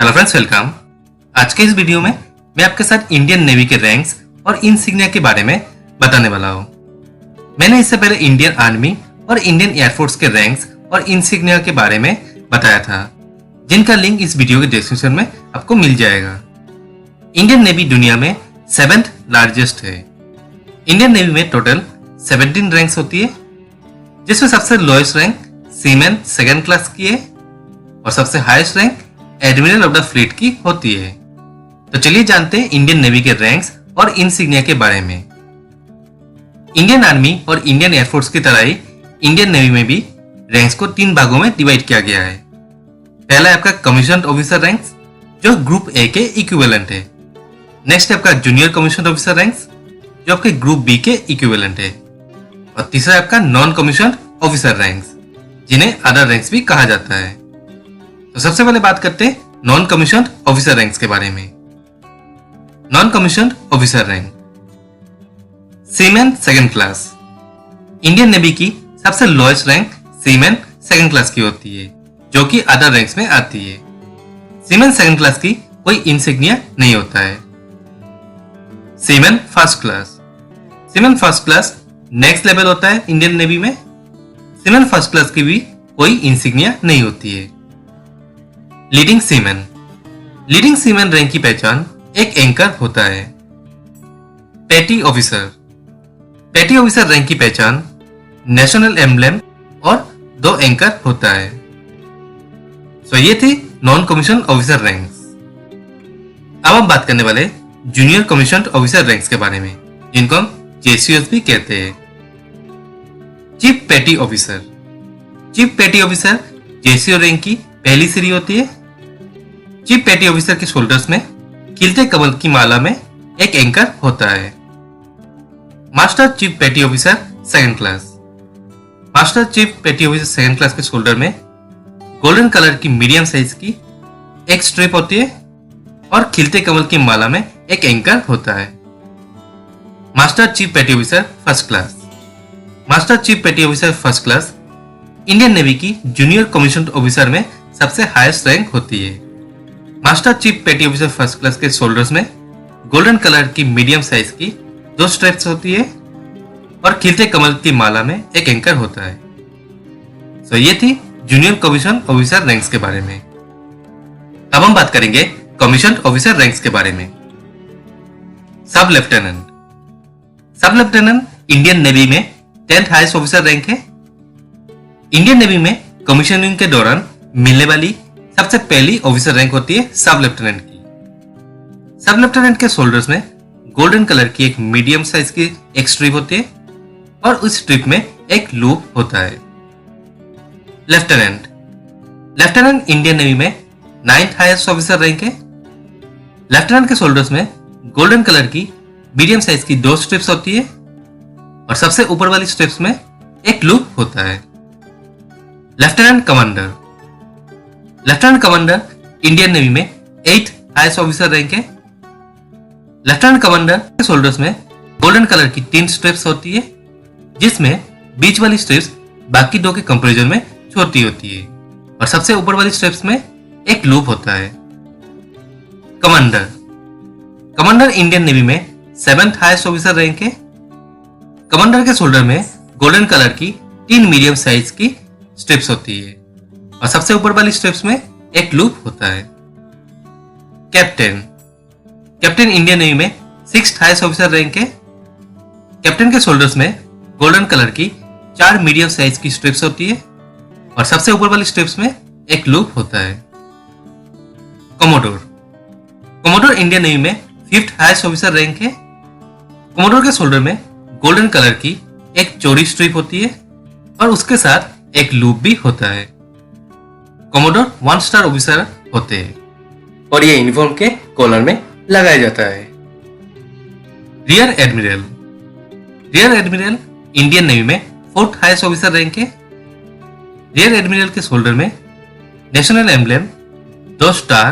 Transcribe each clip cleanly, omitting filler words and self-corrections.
Hello friends, welcome. आज के इस वीडियो में मैं आपके साथ इंडियन नेवी के रैंक्स और इंसिग्निया के बारे में बताने वाला हूँ। मैंने इससे पहले इंडियन आर्मी और इंडियन एयरफोर्स के रैंक्स और इंसिग्निया के बारे में बताया था, जिनका लिंक इस वीडियो के डिस्क्रिप्शन में आपको मिल जाएगा। इंडियन नेवी दुनिया में 7th लार्जेस्ट है। इंडियन नेवी में टोटल 17 रैंक्स होती है, जिसमें सबसे lowest rank seaman 2nd class की है और सबसे highest rank admiral of the fleet की होती है। तो चलिए जानते हैं इंडियन नेवी के रैंक्स और इंसिग्निया के बारे में। इंडियन आर्मी और इंडियन एयरफोर्स की तरह ही इंडियन नेवी में भी रैंक्स को 3 भागों में डिवाइड किया गया है। पहला है आपका कमीशन्ड ऑफिसर रैंक्स, जो ग्रुप ए के इक्विवेलेंट है। नेक्स्ट है आपका जूनियर कमीशन्ड ऑफिसर रैंक्स, जो आपके ग्रुप बी के इक्विवेलेंट है। और तीसरा है आपका नॉन कमीशन्ड ऑफिसर रैंक्स, जिन्हें अदर रैंक्स भी कहा जाता है। तो सबसे पहले बात करते हैं नॉन कमीशन्ड ऑफिसर रैंक्स के बारे में। Non commissioned officer rank seaman 2nd class. Indian navy की सबसे lowest rank seaman 2nd class की होती है, जो कि अदर रैंक्स में आती है। सीमैन 2nd क्लास की कोई इंसिग्निया नहीं होता है। Seaman 1st class. Seaman 1st class next level होता है इंडियन नेवी में। सीमैन 1st क्लास की भी कोई इंसिग्निया नहीं होती है। Leading seaman. Leading seaman rank की पहचान एक एंकर होता है। पेटी ऑफिसर। पेटी ऑफिसर रैंक की पहचान नेशनल एम्ब्लेम और 2 एंकर होता है। सो ये थी नॉन कमीशन ऑफिसर रैंक्स। अब हम बात करने वाले जूनियर कमीशन्ड ऑफिसर रैंक्स के बारे में, जिनको हम JCOs भी कहते हैं। Chief petty officer. Chief petty officer JCO rank की पहली सीढ़ी होती है। चीफ पेटी ऑफिसर के शोल्डर्स में खिलते कमल की माला में एक एंकर होता है। Master chief petty officer 2nd class. Master chief petty officer 2nd class के शोल्डर में गोल्डन कलर की मीडियम साइज की एक स्ट्रिप होती है और खिलते कमल की माला में एक एंकर होता है। Master chief petty officer 1st class. Master chief petty officer 1st class Indian navy की जूनियर कमीशन्ड ऑफिसर में सबसे हाईएस्ट रैंक होती है। Master chief petty officer 1st class के शोल्डर्स में गोल्डन कलर की मीडियम साइज की 2 स्ट्रैप्स होती है और खिलते कमल की माला में एक एंकर होता है। सो ये थी जूनियर कमीशन ऑफिसर रैंक्स के बारे में। अब हम बात करेंगे कमीशन्ड ऑफिसर रैंक्स के बारे में। सब लेफ्टिनेंट। सब लेफ्टिनेंट इंडियन नेवी में 10th हाईएस्ट ऑफिसर रैंक है। इंडियन नेवी में कमीशनिंग के दौरान मिलने वाली सबसे पहली ऑफिसर रैंक होती है सब लेफ्टिनेंट की। सब लेफ्टिनेंट के शोल्डर्स में गोल्डन कलर की एक मीडियम साइज की एक स्ट्रिप होती है और उस स्ट्रिप में एक लूप होता है। लेफ्टिनेंट। लेफ्टिनेंट इंडियन नेवी में 9th हाईएस्ट ऑफिसर रैंक है। लेफ्टिनेंट के शोल्डर्स में गोल्डन कलर की मीडियम साइज की 2 स्ट्रिप्स होती है और सबसे ऊपर वाली स्ट्रिप्स में एक लूप होता है। Lieutenant commander. Lieutenant commander Indian navy में 8th हाईएस्ट ऑफिसर रैंक है। लेफ्टिनेंट कमांडर के शोल्डर्स में गोल्डन कलर की 3 स्ट्रिप्स होती है, जिसमें बीच वाली स्ट्रिप्स बाकी 2 के कंपैरिजन में छोटी होती है और सबसे ऊपर वाली स्ट्रिप्स में एक लूप होता है। कमांडर। कमांडर इंडियन नेवी में 7th हाईएस्ट ऑफिसर रैंक है। कमांडर के शोल्डर में गोल्डन कलर की 3 मीडियम साइज की स्ट्रिप्स होती है और सबसे ऊपर वाली स्ट्रिप्स में एक लूप होता है। कैप्टन। कैप्टन इंडियन नेवी में 6th हाईएस्ट ऑफिसर रैंक है। कैप्टन के शोल्डर्स में गोल्डन कलर की 4 मीडियम साइज की स्ट्रिप्स होती है और सबसे ऊपर वाली स्ट्रिप्स में एक लूप होता है। कमोडोर। कमोडोर इंडियन नेवी में 5th हाईएस्ट ऑफिसर रैंक है। कमोडोर के शोल्डर में गोल्डन कलर की एक चौड़ी स्ट्रिप होती है और उसके साथ एक लूप भी होता है। कमोडोर 1 स्टार ऑफिसर होते हैं और ये यूनिफॉर्म के कॉलर में लगाया जाता है। Rear admiral. Rear admiral Indian navy में 4th हाईएस्ट ऑफिसर रैंक है। रियर एडमिरल के शोल्डर में नेशनल एम्ब्लेम, 2 स्टार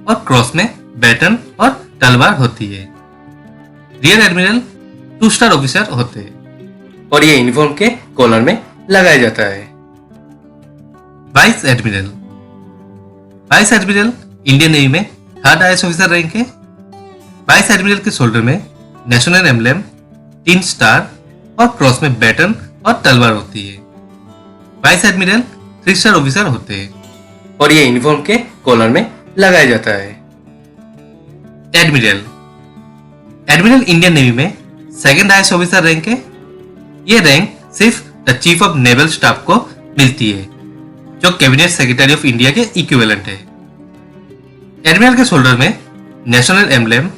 और क्रॉस में बैटन और तलवार होती है। रियर एडमिरल 2 स्टार ऑफिसर होते हैं और ये यूनिफॉर्म के कॉलर में लगाया जाता है। Vice admiral. Vice admiral Indian navy में थर्ड हाईएस्ट ऑफिसर रैंक है। वाइस एडमिरल के शोल्डर में नेशनल एम्ब्लेम, 3 स्टार और क्रॉस में बैटन और तलवार होती है। वाइस एडमिरल 3 स्टार ऑफिसर होते हैं और ये यूनिफॉर्म के कॉलर में लगाया जाता है। एडमिरल एडमिरल इंडियन नेवी में सेकंड हाईएस्ट ऑफिसर रैंक है। ये रैंक सिर्फ the chief of naval staff को मिलती है, जो कैबिनेट सेक्रेटरी ऑफ इंडिया के इक्विवेलेंट है। एडमिरल के शोल्डर में नेशनल एम्ब्लेम,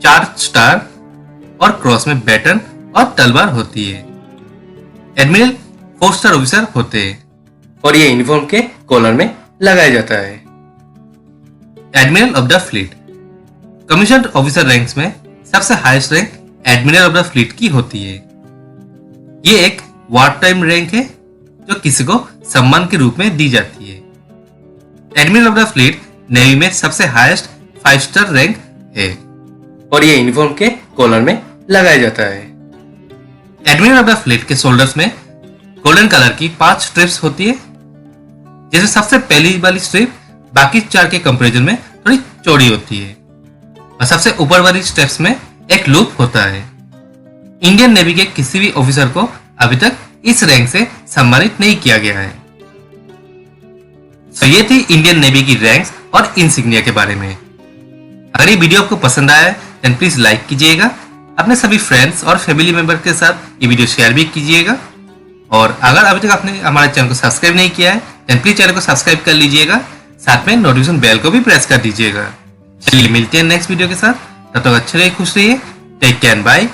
4 स्टार और क्रॉस में बैटन और तलवार होती है। एडमिरल 4 स्टार ऑफिसर होते हैं और ये यूनिफॉर्म के कॉलर में लगाया जाता है। Admiral of the fleet commissioned officer ranks में सबसे highest rank admiral of the fleet की होती है। ये एक वार टाइम रैंक है जो किसी को सम्मान के रूप में दी जाती है। Admiral of the fleet navy में सबसे हाईएस्ट 5 स्टार रैंक है और ये यूनिफॉर्म के कॉलर में लगाया जाता है। एडमिरल ऑफ द फ्लीट के शोल्डर्स में गोल्डन कलर की 5 स्ट्रिप्स होती है, जिसमें सबसे पहली वाली स्ट्रिप बाकी 4 के कंपैरिजन में थोड़ी चौड़ी होती है और सबसे ऊपर वाली स्ट्रिप्स में एक लूप होता है। इंडियन नेवी के किसी भी ऑफिसर को अभी तक इस रैंक से सम्मानित नहीं किया गया है। तो ये थी इंडियन नेवी की रैंक्स और इंसिग्निया के बारे में। अगर ये वीडियो आपको पसंद आया है देन प्लीज लाइक कीजिएगा, अपने सभी फ्रेंड्स और फैमिली मेंबर के साथ ये वीडियो शेयर भी कीजिएगा और अगर अभी तक आपने हमारे चैनल को सब्सक्राइब नहीं किया है देन प्लीज चैनल को सब्सक्राइब कर लीजिएगा, साथ में नोटिफिकेशन बेल को भी प्रेस कर दीजिएगा। चलिए मिलते हैं नेक्स्ट वीडियो के साथ, तब तक अच्छे रहिए, खुश रहिए, टेक केयर, बाय।